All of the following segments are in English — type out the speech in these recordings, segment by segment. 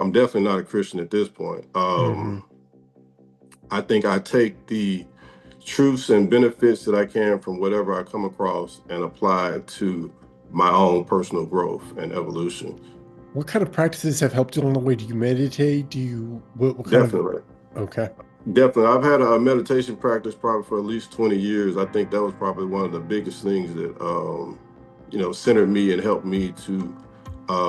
I'm definitely not a Christian at this point. Hmm. I think I take the truths and benefits that I can from whatever I come across and apply it to my own personal growth and evolution. What kind of practices have helped you along the way? Do you meditate? Do you, what kind of, Definitely. okay. Definitely. I've had a meditation practice probably for at least 20 years. I think that was probably one of the biggest things that, centered me and helped me to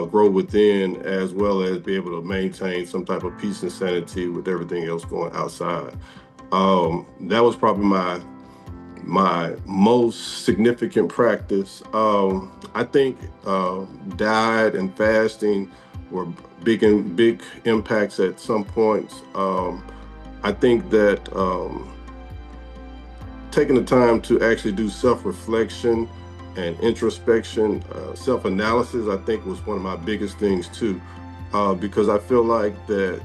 grow within, as well as be able to maintain some type of peace and sanity with everything else going outside. That was probably my most significant practice. I think diet and fasting were big impacts at some points. I think that taking the time to actually do self-reflection and introspection, self-analysis, I think was one of my biggest things too, because I feel like that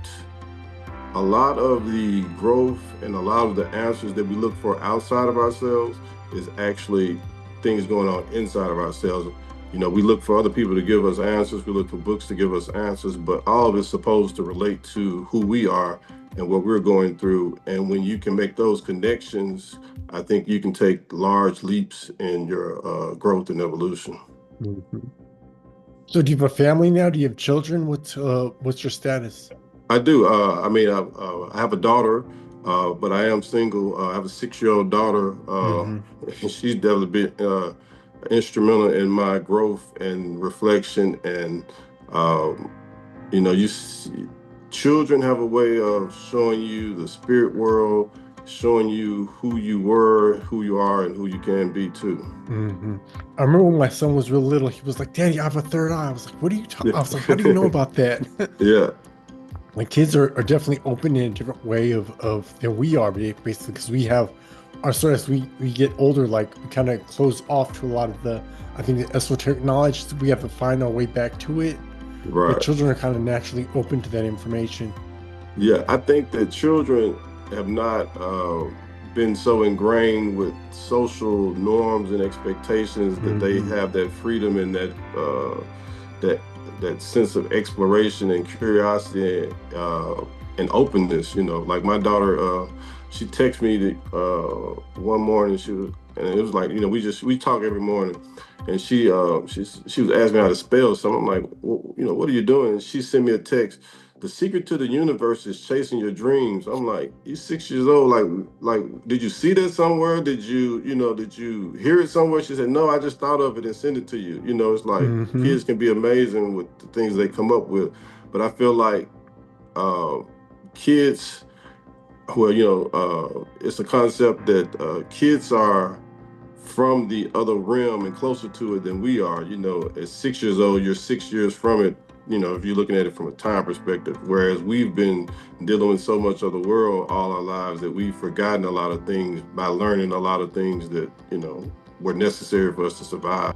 a lot of the growth and a lot of the answers that we look for outside of ourselves is actually things going on inside of ourselves. We look for other people to give us answers, we look for books to give us answers, but all of it's supposed to relate to who we are and what we're going through. And when you can make those connections, I think you can take large leaps in your growth and evolution. Mhm. So do you have a family now? Do you have children? What's your status? I do. I have a daughter, but I am single. I have a 6-year-old daughter. Hmm. And she's definitely been instrumental in my growth and reflection. And um, you know, you see, children have a way of showing you the spirit world, showing you who you were, who you are, and who you can be too. Hmm. I remember when my son was real little, he was like, "Daddy, I have a third eye." I was like, "What are you talking?" I was like, "How do you know about that?" Yeah, My kids are definitely open in a different way of than we are, basically, because we have our sort of, as we get older, like we kind of close off to a lot of the, I think, the esoteric knowledge. So we have to find our way back to it. But right. children are kind of naturally open to that information. Yeah, I think that children have not been so ingrained with social norms and expectations that they Hmm. have that freedom and that that sense of exploration and curiosity and openness. Like my daughter, she texted me one morning. And it was like, we talk every morning, and she was asking me how to spell something. I'm like, well, what are you doing? And she sent me a text. The secret to the universe is chasing your dreams. I'm like, you're 6 years old. Like, did you see that somewhere? Did you hear it somewhere? She said, no, I just thought of it and sent it to you. It's like Hmm. kids can be amazing with the things they come up with. But I feel like uh, kids, it's a concept that kids are from the other realm and closer to it than we are. At 6 years old, you're 6 years from it, if you're looking at it from a time perspective. Whereas we've been dealing with so much of the world all our lives that we've forgotten a lot of things by learning a lot of things that, were necessary for us to survive.